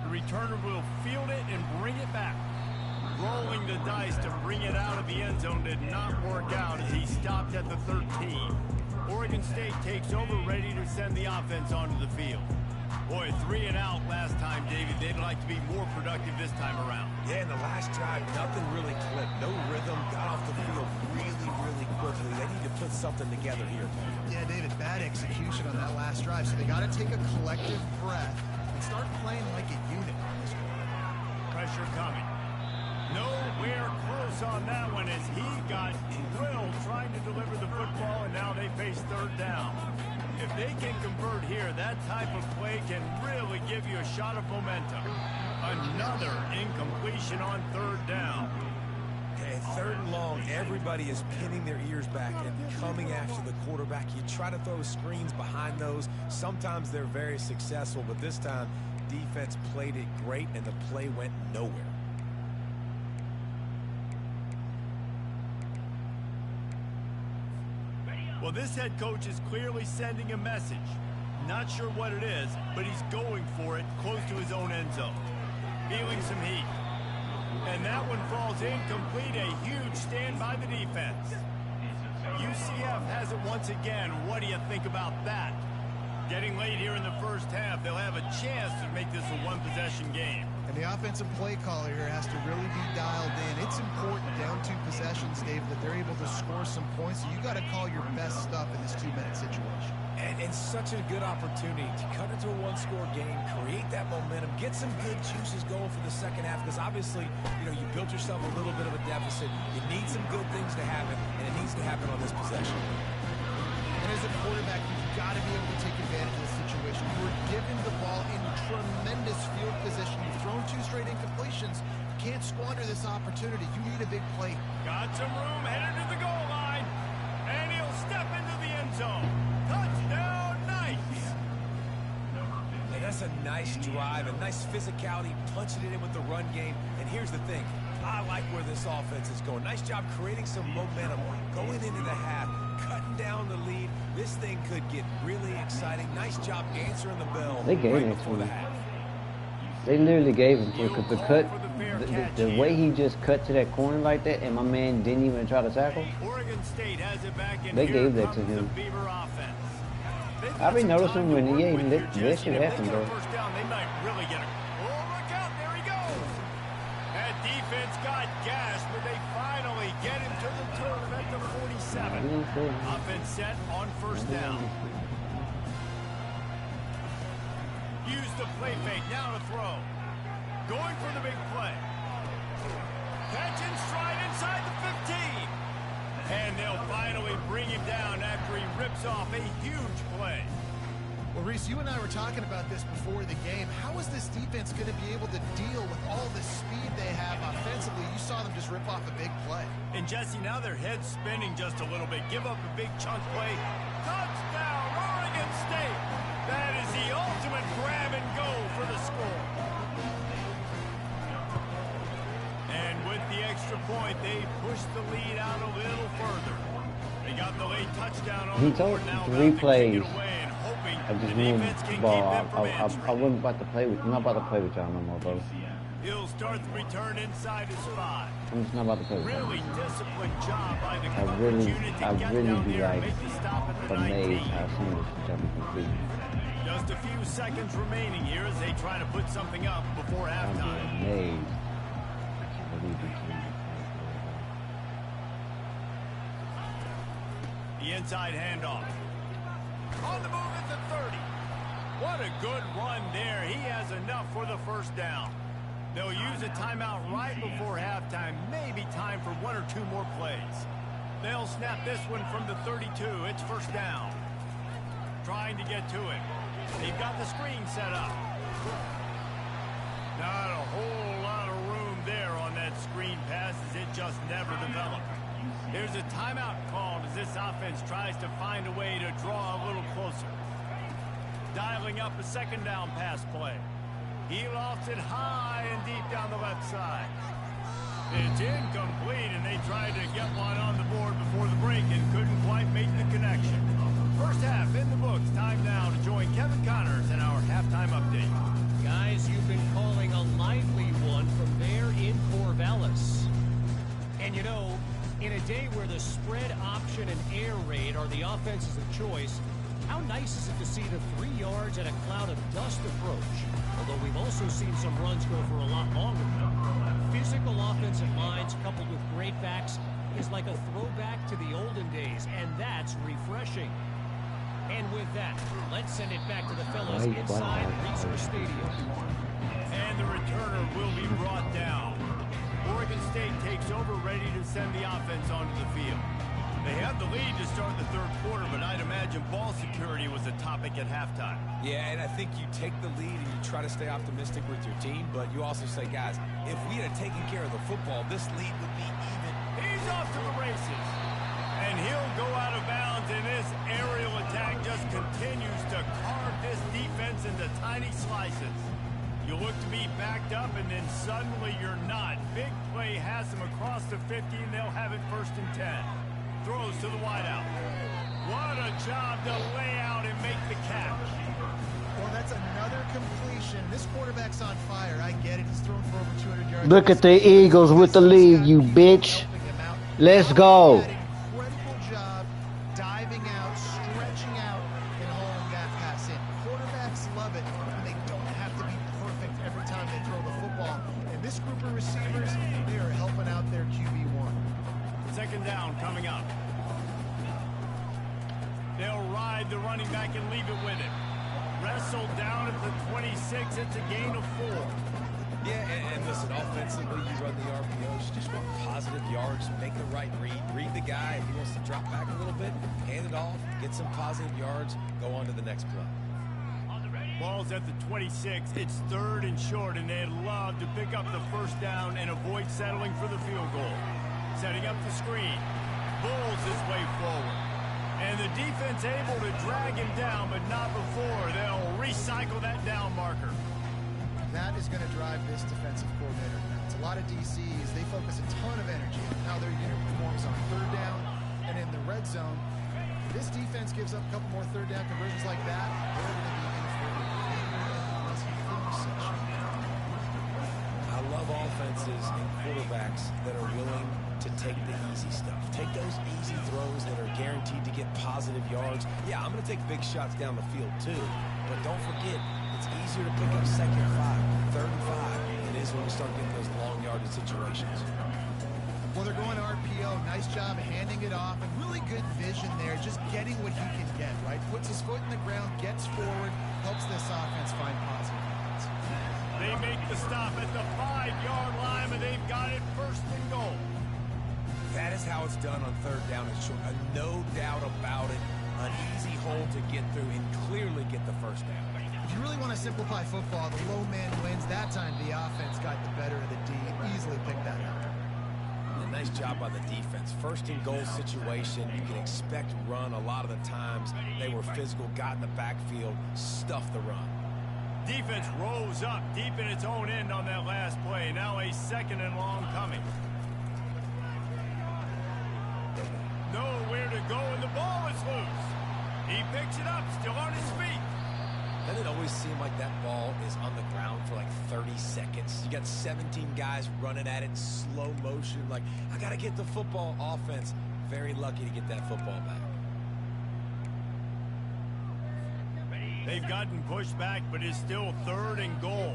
Speaker 2: The returner will field it and bring it back. Rolling the dice to bring it out of the end zone did not work out as he stopped at the 13. Oregon State takes over, ready to send the offense onto the field. Boy, 3 and out last time, David. They'd like to be more productive this time around.
Speaker 3: Yeah, in the last drive, nothing really clicked. No rhythm. Got off the field really, really quickly. They need to put something together here.
Speaker 4: Yeah, David, bad execution on that last drive. So they got to take a collective breath and start playing like a unit on this one.
Speaker 2: Pressure coming. Nowhere close on that one as he got drilled trying to deliver the football, and now they face 3rd down. If they can convert here, that type of play can really give you a shot of momentum. Another incompletion on 3rd down.
Speaker 3: And 3rd and long, everybody is pinning their ears back and coming after the quarterback. You try to throw screens behind those. Sometimes they're very successful, but this time, defense played it great, and the play went nowhere.
Speaker 2: Well, this head coach is clearly sending a message. Not sure what it is, but he's going for it close to his own end zone. Feeling some heat. And that one falls incomplete. A huge stand by the defense. UCF has it once again. What do you think about that? Getting late here in the first half, they'll have a chance to make this a one-possession game.
Speaker 4: And the offensive play caller here has to really be dialed in. It's important down 2 possessions, David, that they're able to score some points. So you got to call your best stuff in this 2-minute situation.
Speaker 3: And such a good opportunity to cut into a 1-score game, create that momentum, get some good juices going for the second half. Because obviously, you know, you built yourself a little bit of a deficit. You need some good things to happen, and it needs to happen on this possession.
Speaker 4: And as a quarterback, you've got to be able to take advantage of the situation. You were given the ball in tremendous field position. You've thrown 2 straight incompletions. You can't squander this opportunity. You need a big play.
Speaker 2: Got some room, headed to the goal line. And he'll step into the end zone. Touchdown, Knights!
Speaker 3: And that's a nice drive, a nice physicality, punching it in with the run game. And here's the thing. I like where this offense is going. Nice job creating some momentum, going into the half, cutting down the lead. This thing could get really exciting. Nice job answering the bell.
Speaker 1: They gave
Speaker 3: right
Speaker 1: it
Speaker 3: before
Speaker 1: to
Speaker 3: the
Speaker 1: him.
Speaker 3: half.
Speaker 1: They literally gave him to because the cut, the way he just cut to that corner like that, and my man didn't even try to tackle.
Speaker 2: Oregon State has it back in.
Speaker 1: They
Speaker 2: Here
Speaker 1: gave that to
Speaker 2: comes
Speaker 1: him.
Speaker 2: the Beaver offense. They've
Speaker 1: I've been
Speaker 2: got some
Speaker 1: noticing
Speaker 2: time to
Speaker 1: when
Speaker 2: work
Speaker 1: he
Speaker 2: with
Speaker 1: ain't
Speaker 2: here,
Speaker 1: that
Speaker 2: Jesse.
Speaker 1: shit
Speaker 2: If they
Speaker 1: happen
Speaker 2: get a
Speaker 1: though.
Speaker 2: first down, they might really get it. Oh, look out! There he goes. That defense got gas, but they finally get him to the turf at the 47. Offense set on first down. Use the play fake. Now to throw. Going for the big play. Catch and stride inside the 15. And they'll finally bring him down after he rips off a huge play.
Speaker 4: Well, Reese, you and I were talking about this before the game. How is this defense going to be able to deal with all the speed they have offensively? You saw them just rip off a big play.
Speaker 2: And Jesse, now their head's spinning just a little bit. Give up a big chunk play. Touchdown, Oregon State. That is the ultimate grab and go for the score. And with the extra point, they pushed the lead out a little further. They got the late touchdown on the board. Now
Speaker 1: Three plays.
Speaker 2: I
Speaker 1: just moved the ball. I wasn't about to play with. I'm not about to play with y'all no more, bro.
Speaker 2: He'll start the return inside his spot.
Speaker 1: I'm just not about to play with y'all.
Speaker 2: Really disciplined job by the
Speaker 1: I
Speaker 2: coverage unit to get
Speaker 1: really
Speaker 2: down
Speaker 1: be
Speaker 2: there and
Speaker 1: like
Speaker 2: make the stop at the
Speaker 1: amazed
Speaker 2: 19.
Speaker 1: how soon this shall be complete.
Speaker 2: Just a few seconds remaining here as they try to put something up before
Speaker 1: I'll be
Speaker 2: halftime.
Speaker 1: amazed. I can't believe this team.
Speaker 2: The inside handoff. On the move at the 30. What a good run there. He has enough for the first down. They'll use a timeout right before halftime. Maybe time for one or two more plays. They'll snap this one from the 32. It's first down. Trying to get to it. They've got the screen set up. Not a whole lot of room there on that screen pass as it just never developed. There's a timeout called as this offense tries to find a way to draw a little closer. Dialing up a second down pass play. He lofts it high and deep down the left side. It's incomplete, and they tried to get one on the board before the break and couldn't quite make the connection. First half in the books. Time now to join Kevin Connors in our halftime update.
Speaker 6: Guys, you've been calling a lively one from there in Corvallis. And you know, in a day where the spread option and air raid are the offenses of choice, how nice is it to see the 3 yards and a cloud of dust approach? Although we've also seen some runs go for a lot longer. Physical offensive lines coupled with great backs is like a throwback to the olden days, and that's refreshing. And with that, let's send it back to the fellas inside Resource Stadium.
Speaker 2: And the returner will be brought down. Oregon State takes over, ready to send the offense onto the field. They have the lead to start the third quarter, but I'd imagine ball security was a topic at halftime.
Speaker 3: Yeah, and I think you take the lead and you try to stay optimistic with your team, but you also say, guys, if we had taken care of the football, this lead would be even.
Speaker 2: He's off to the races. And he'll go out of bounds, and this aerial attack just continues to carve this defense into tiny slices. You look to be backed up, and then suddenly you're not. Big play has them across the 50, and they'll have it 1st and 10. Throws to the wideout. What a job to lay out and make the catch.
Speaker 4: Well, that's another completion. This quarterback's on fire. I get it. He's thrown for over 200 yards.
Speaker 1: Look at the Eagles with the lead, you bitch. Let's go.
Speaker 4: Incredible job diving out, stretching out, and hauling that pass in. Quarterbacks love it, and they don't have to be perfect every time they throw the football. And this group of receivers, they are helping out their QB1.
Speaker 2: Second down coming up. They'll ride the running back and leave it with it. Wrestled down at the 26. It's a gain of 4.
Speaker 3: Yeah, and listen, offensively, you run the RPOs, you just want positive yards, make the right read the guy. If he wants to drop back a little bit, hand it off, get some positive yards, go on to the next play.
Speaker 2: Ball's at the 26. It's 3rd and short, and they'd love to pick up the first down and avoid settling for the field goal. Setting up the screen. Bulls his way forward. And the defense able to drag him down, but not before. They'll recycle that down marker.
Speaker 4: That is going to drive this defensive coordinator nuts. A lot of DCs, they focus a ton of energy on how their unit performs on 3rd down and in the red zone. This defense gives up a couple more 3rd down conversions like that. They're going to be in for a section.
Speaker 3: I love offenses and quarterbacks that are willing to take the easy stuff. Take those easy throws that are guaranteed to get positive yards. Yeah, I'm going to take big shots down the field too, but don't forget, it's easier to pick up 2nd and 5, 3rd and 5 than it is when we start getting those long yardage situations.
Speaker 4: Well, they're going to RPO. Nice job handing it off, and really good vision there, just getting what he can get, right? Puts his foot in the ground, gets forward, helps this offense find positive yards.
Speaker 2: They make the stop at the 5-yard line, and they've got it 1st and goal.
Speaker 3: That is how it's done on 3rd down and short. No doubt about it. An easy hole to get through and clearly get the first down.
Speaker 4: If you really want to simplify football, the low man wins. That time the offense got the better of the D. Easily picked that up.
Speaker 3: A nice job by the defense. First and goal situation, you can expect run a lot of the times. They were physical, got in the backfield, stuffed the run.
Speaker 2: Defense rolls up deep in its own end on that last play. Now a 2nd and long coming. Nowhere to go, and the ball is loose. He picks it up, still on his feet.
Speaker 3: Doesn't it always seem like that ball is on the ground for like 30 seconds? You got 17 guys running at it in slow motion. Like, I got to get the football. Offense, very lucky to get that football back.
Speaker 2: They've gotten pushed back, but it's still 3rd and goal.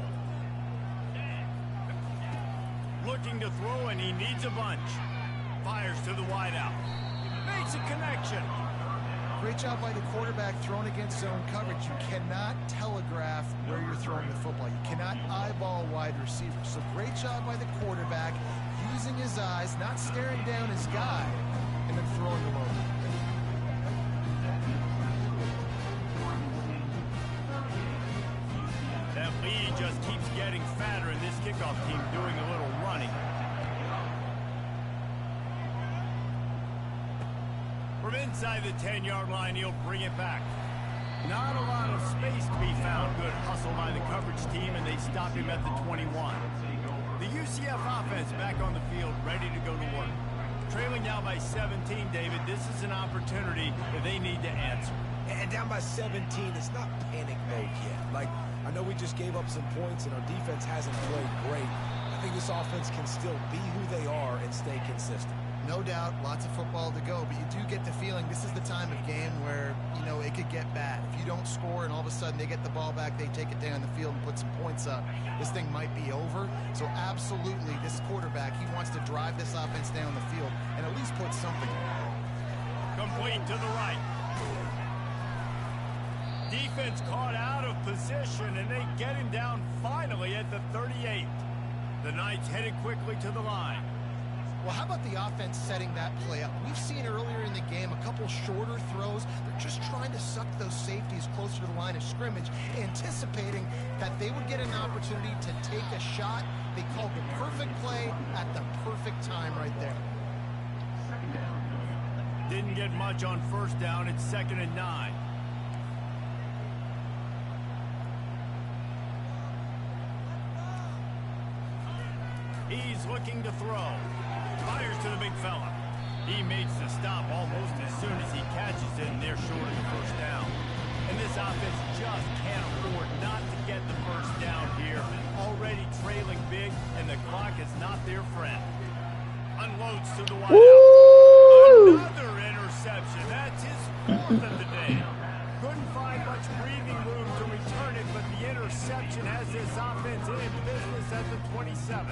Speaker 2: Looking to throw, and he needs a bunch. Fires to the wideout. Makes a connection.
Speaker 4: Great job by the quarterback thrown against zone coverage. You cannot telegraph where you're throwing the football. You cannot eyeball wide receivers. So great job by the quarterback using his eyes, not staring down his guy, and then throwing him over.
Speaker 2: That lead just keeps getting fatter, and this kickoff team doing a little running. From inside the 10-yard line, he'll bring it back. Not a lot of space to be found. Good hustle by the coverage team, and they stop him at the 21. The UCF offense back on the field, ready to go to work. Trailing now by 17, David. This is an opportunity that they need to answer.
Speaker 3: And down by 17, it's not panic mode yet. Like, I know we just gave up some points, and our defense hasn't played great. I think this offense can still be who they are and stay consistent.
Speaker 4: No doubt, lots of football to go, but you do get the feeling this is the time of game where, you know, it could get bad. If you don't score and all of a sudden they get the ball back, they take it down the field and put some points up, this thing might be over. So absolutely, this quarterback, he wants to drive this offense down the field and at least put something on.
Speaker 2: Complete to the right. Defense caught out of position, and they get him down finally at the 38. The Knights headed quickly to the line.
Speaker 4: Well, how about the offense setting that play up? We've seen earlier in the game a couple shorter throws. They're just trying to suck those safeties closer to the line of scrimmage, anticipating that they would get an opportunity to take a shot. They called the perfect play at the perfect time right there.
Speaker 2: Didn't get much on 1st down. It's 2nd and 9. He's looking to throw. Fires to the big fella. He makes the stop almost as soon as he catches it, and they're short of the 1st down. And this offense just can't afford not to get the 1st down here. Already trailing big, and the clock is not their friend. Unloads to the wideout. Another interception. That's his 4th of the day. Couldn't find much breathing room to return it, but the interception has this offense in business at the 27.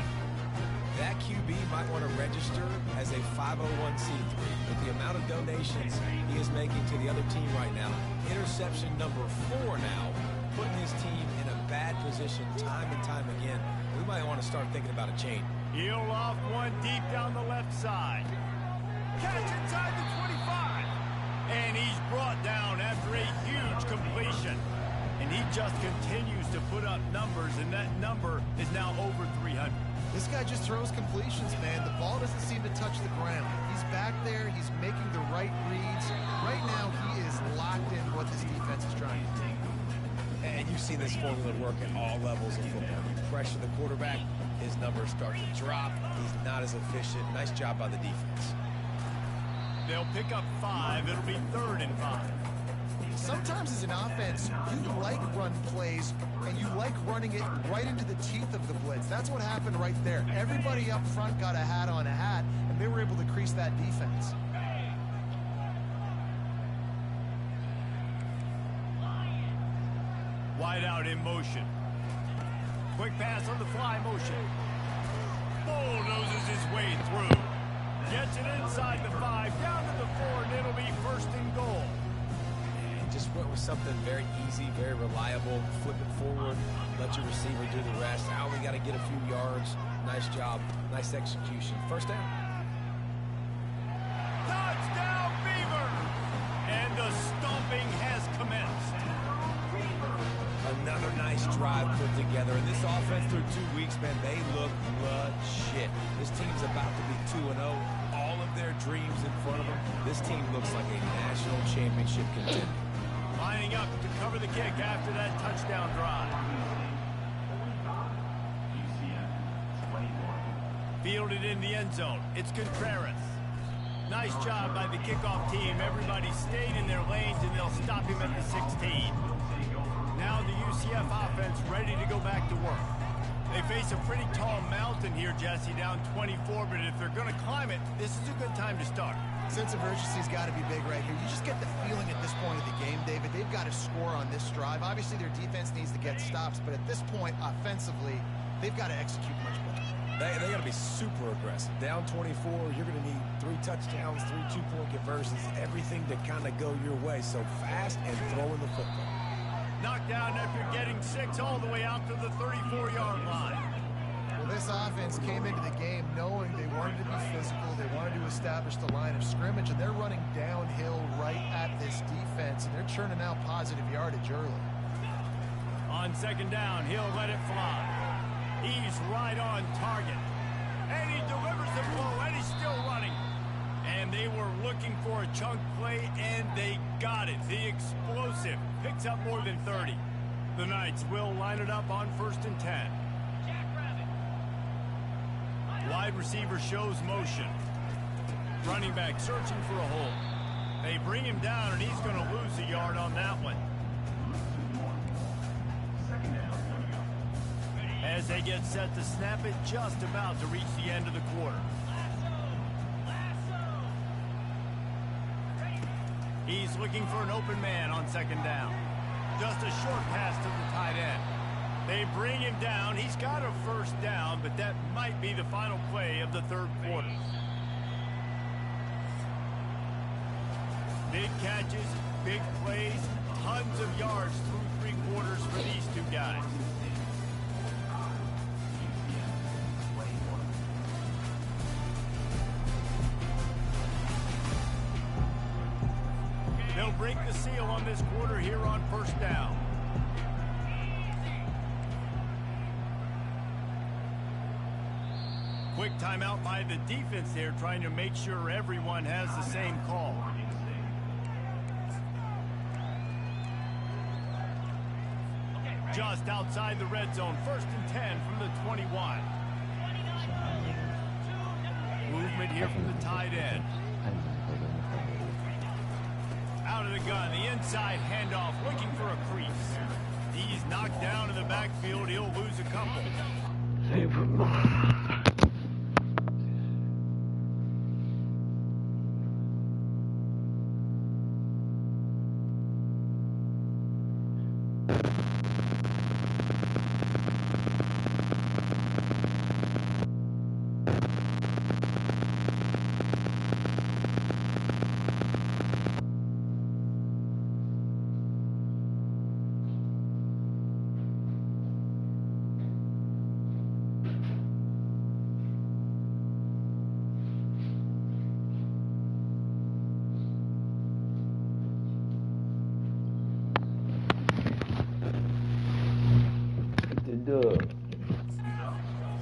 Speaker 3: That QB might want to register as a 501c3. With the amount of donations he is making to the other team right now, interception number 4 now, putting his team in a bad position time and time again. We might want to start thinking about a change.
Speaker 2: Heel off one deep down the left side. Catch inside the 25. And he's brought down after a huge completion. And he just continues to put up numbers, and that number is now over 300.
Speaker 4: This guy just throws completions, man. The ball doesn't seem to touch the ground. He's back there. He's making the right reads. Right now, he is locked in what this defense is trying to do.
Speaker 3: And you've seen this formula work at all levels of football. You pressure the quarterback, his numbers start to drop. He's not as efficient. Nice job by the defense.
Speaker 2: They'll pick up 5. It'll be 3rd and 5.
Speaker 4: Sometimes as an offense, you like run plays, and you like running it right into the teeth of the blitz. That's what happened right there. Everybody up front got a hat on a hat, and they were able to crease that defense.
Speaker 2: Wide out in motion. Quick pass on the fly motion. Bulldozes his way through. Gets it inside the 5, down to the 4, and it'll be 1st and goal.
Speaker 3: Just went with something very easy, very reliable. Flip it forward, let your receiver do the rest. Now we got to get a few yards. Nice job, nice execution. 1st down.
Speaker 2: Touchdown, Beavers! And the
Speaker 3: nice drive put together. And this offense through 2 weeks, man, they look legit. This team's about to be 2-0. All of their dreams in front of them. This team looks like a national championship contender.
Speaker 2: Lining up to cover the kick after that touchdown drive. Fielded in the end zone. It's Contreras. Nice job by the kickoff team. Everybody stayed in their lanes, and they'll stop him at the 16. Now the UCF offense ready to go back to work. They face a pretty tall mountain here, Jesse, down 24, but if they're going to climb it, this is a good time to start.
Speaker 4: Sense of urgency's got to be big right here. You just get the feeling at this point of the game, David, they've got to score on this drive. Obviously, their defense needs to get stops, but at this point, offensively, they've got to execute much better.
Speaker 3: They got to be super aggressive. Down 24, you're going to need 3 touchdowns, 3 two-point conversions, everything to kind of go your way. So fast and throwing the football.
Speaker 2: Knocked down after getting 6 all the way out to the 34-yard line.
Speaker 4: Well, this offense came into the game knowing they wanted to be physical, they wanted to establish the line of scrimmage, and they're running downhill right at this defense, and they're churning out positive yardage early.
Speaker 2: On second down, he'll let it fly. He's right on target. And he delivers the blow, and he's still running. And they were looking for a chunk play, and they got it. The explosive picks up more than 30. The Knights will line it up on 1st and 10. Wide receiver shows motion. Running back searching for a hole. They bring him down, and he's going to lose a yard on that one. As they get set to snap it, just about to reach the end of the quarter. He's looking for an open man on second down. Just a short pass to the tight end. They bring him down. He's got a first down, but that might be the final play of the third quarter. Big catches, big plays, tons of yards through 3 quarters for these two guys. They'll break the seal on this quarter here on 1st down. Quick timeout by the defense there, trying to make sure everyone has the same call. Just outside the red zone, 1st and 10 from the 21. Movement here from the tight end. Out of the gun, the inside handoff, looking for a crease. He's knocked down in the backfield. He'll lose a couple.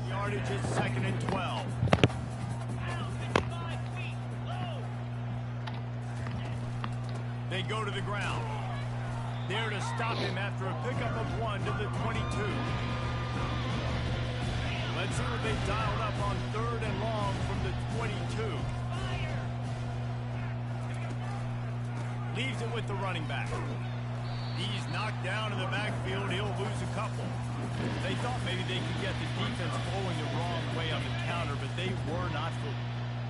Speaker 2: Yardage is 2nd and 12. They go to the ground. There to stop him after a pickup of 1 to the 22. Let's see what they've dialed up on 3rd and long from the 22. Leaves it with the running back. He's knocked down in the backfield. He'll lose a couple. They thought maybe they could get the defense flowing the wrong way on the counter, but they were not.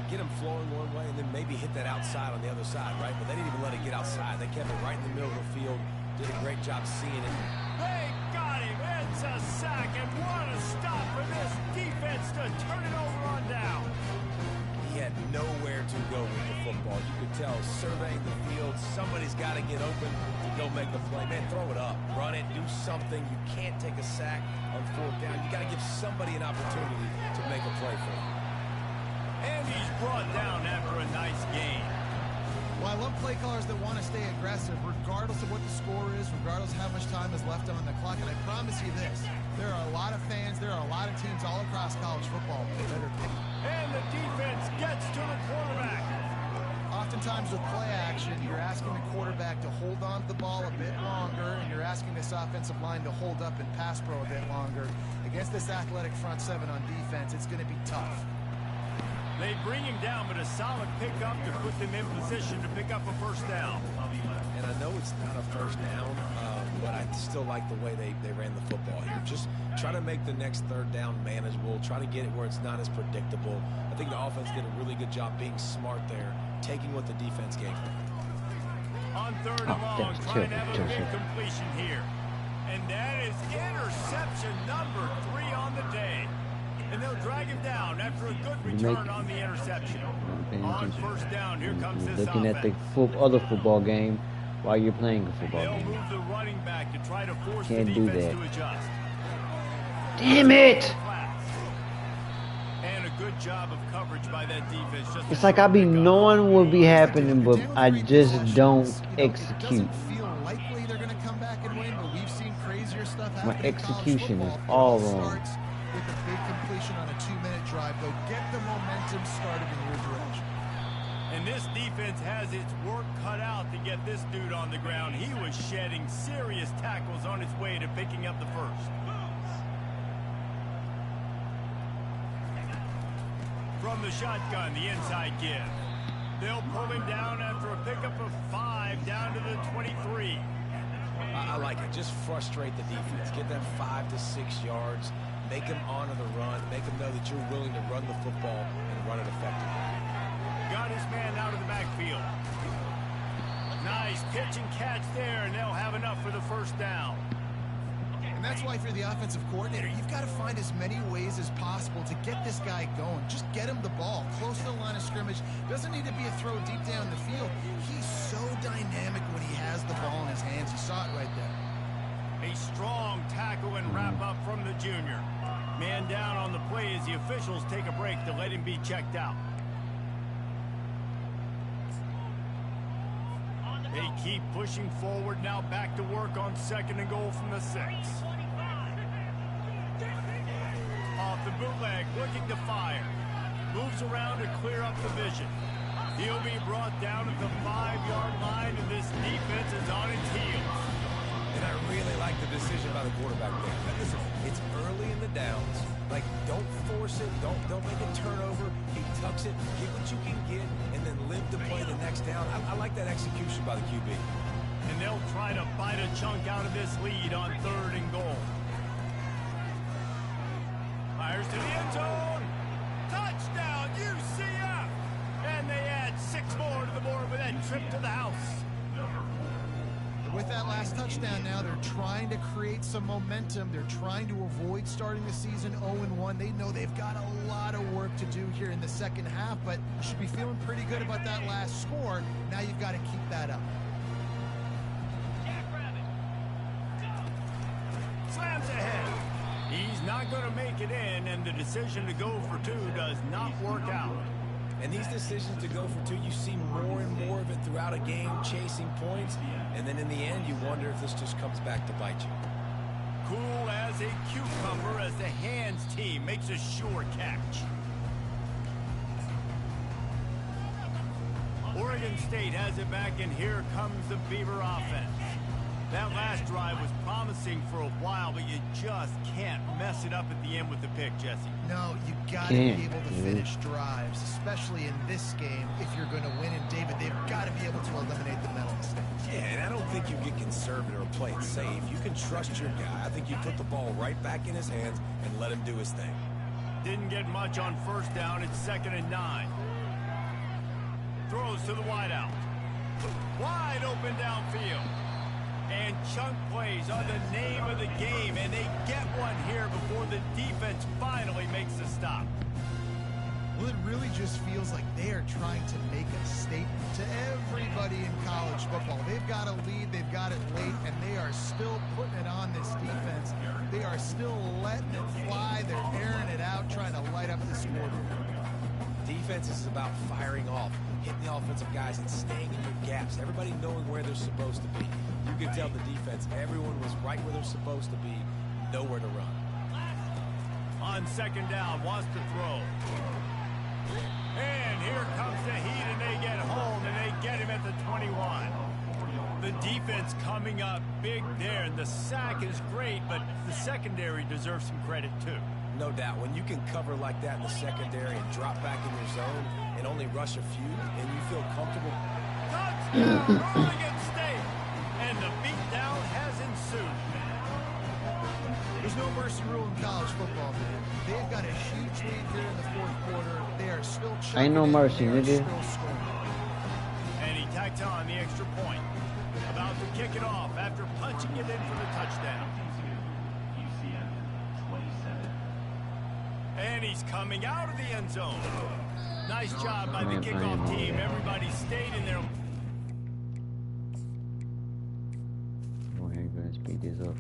Speaker 3: Get them flowing one way and then maybe hit that outside on the other side, right? But they didn't even let it get outside. They kept it right in the middle of the field. Did a great job seeing it.
Speaker 2: They got him. It's a sack, and what a stop for this defense to turn it over on down.
Speaker 3: He had nowhere to go with the football. You could tell, surveying the field, somebody's got to get open to go make a play. Man, throw it up, run it, do something. You can't take a sack on 4th down. You got to give somebody an opportunity to make a play for him.
Speaker 2: And he's brought down after a nice gain.
Speaker 4: Well, I I love play callers that want to stay aggressive regardless of what the score is, regardless of how much time is left on the clock. And I promise you this, there are a lot of fans, there are a lot of teams all across college football that are picky.
Speaker 2: And the defense gets to the quarterback.
Speaker 4: Oftentimes with play action, you're asking the quarterback to hold on to the ball a bit longer, and you're asking this offensive line to hold up and pass pro a bit longer. Against this athletic front seven on defense, it's going to be tough.
Speaker 2: They bring him down, but a solid pickup to put them in position to pick up a first down.
Speaker 3: And I know it's not a first down, but I still like the way they ran the football here. Just try to make the next third down manageable. Try to get it where it's not as predictable. I think the offense did a really good job being smart there, taking what the defense gave them.
Speaker 2: On third and long, trying to have a big completion here. And that is interception number 3 on the day. And they'll drag him down after a good return on the interception. On first down, here comes this
Speaker 1: looking
Speaker 2: offense.
Speaker 1: at the other football game while you're playing a football
Speaker 2: They'll
Speaker 1: game.
Speaker 2: move the running back to try to force
Speaker 1: Can't
Speaker 2: the
Speaker 1: do
Speaker 2: defense
Speaker 1: that.
Speaker 2: to adjust.
Speaker 1: Damn it!
Speaker 2: And a good job of coverage by that defense. Just
Speaker 1: It's like I be knowing what be happening, but I just don't
Speaker 4: It
Speaker 1: execute.
Speaker 4: doesn't feel likely they're going to come back and win, but we've seen crazier stuff happen.
Speaker 1: My
Speaker 4: in college
Speaker 1: execution is
Speaker 4: football.
Speaker 1: all
Speaker 4: It
Speaker 1: wrong.
Speaker 4: starts with a big completion on a 2-minute drive. They'll get the momentum started in your direction.
Speaker 2: And this defense has its work cut out to get this dude on the ground. He was shedding serious tackles on his way to picking up the first. From the shotgun, the inside give. They'll pull him down after a pickup of 5 down to the 23.
Speaker 3: I like it. Just frustrate the defense. Get them 5 to 6 yards. Make them honor the run. Make them know that you're willing to run the football and run it effectively.
Speaker 2: Got his man out of the backfield. Nice pitch and catch there, and they'll have enough for the first down.
Speaker 4: And that's why if you're the offensive coordinator, you've got to find as many ways as possible to get this guy going. Just get him the ball close to the line of scrimmage. Doesn't need to be a throw deep down the field. He's so dynamic when he has the ball in his hands. You saw it right there.
Speaker 2: A strong tackle and wrap up from the junior. Man down on the play as the officials take a break to let him be checked out. They keep pushing forward now, back to work on 2nd and goal from the 6. Off the bootleg, looking to fire. Moves around to clear up the vision. He'll be brought down at the 5-yard line, and this defense is on its heels.
Speaker 3: And I really like the decision by the quarterback there. Now, listen, it's early in the downs. Like, don't force it. Don't make a turnover. He tucks it. Get what you can get, and then live to play the next down. I like that execution by the QB.
Speaker 2: And they'll try to bite a chunk out of this lead on 3rd and goal. Fires to the end zone. Touchdown, UCF! And they add 6 more to the board with that trip to the house.
Speaker 4: With that last touchdown now, they're trying to create some momentum. They're trying to avoid starting the season 0-1. They know they've got a lot of work to do here in the second half, but you should be feeling pretty good about that last score. Now you've got to keep that up.
Speaker 2: Slams ahead. He's not going to make it in, and the decision to go for 2 does not work out.
Speaker 3: And these decisions to go for 2, you see more and more of it throughout a game, chasing points. And then in the end, you wonder if this just comes back to bite you.
Speaker 2: Cool as a cucumber as the hands team makes a sure catch. Oregon State has it back, and here comes the Beaver offense. That last drive was promising for a while, but you just can't mess it up at the end with the pick, Jesse.
Speaker 4: No, you got to be able to finish drives, especially in this game. If you're going to win, and David, they've got to be able to eliminate the mental mistakes.
Speaker 3: Yeah, and I don't think you get conservative or play it safe. You can trust your guy. I think you put the ball right back in his hands and let him do his thing.
Speaker 2: Didn't get much on first down. It's 2nd and 9. Throws to the wideout. Wide open downfield. And chunk plays are the name of the game, and they get one here before the defense finally makes the stop.
Speaker 4: Well, it really just feels like they are trying to make a statement to everybody in college football. They've got a lead, they've got it late, and they are still putting it on this defense. They are still letting it fly. They're airing it out, trying to light up the scoreboard.
Speaker 3: Defense is about firing off, hitting the offensive guys and staying in your gaps. Everybody knowing where they're supposed to be. You could tell the defense, everyone was right where they're supposed to be, nowhere to run.
Speaker 2: On second down, wants to throw. And here comes the heat, and they get home, and they get him at the 21. The defense coming up big there, and the sack is great, but the secondary deserves some credit too.
Speaker 3: No doubt. When you can cover like that in the secondary and drop back in your zone and only rush a few, and you feel comfortable.
Speaker 2: Touchdown, Oregon State! And the beatdown has ensued.
Speaker 4: There's no mercy rule in college football, man. They've got a huge lead here in the fourth quarter. They are still chugging.
Speaker 1: Ain't no mercy, nigga.
Speaker 2: And he tacked on the extra point. About to kick it off after punching it in for the touchdown. And he's coming out of the end zone. Nice job by the kickoff team. Everybody stayed in there.
Speaker 1: Oh, here, gonna speed this up.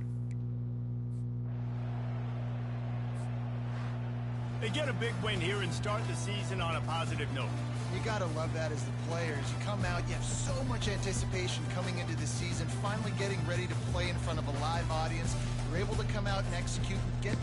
Speaker 2: They get a big win here and start the season on a positive note.
Speaker 4: You got to love that as the players. You come out, you have so much anticipation coming into the season, finally getting ready to play in front of a live audience. You're able to come out and execute and get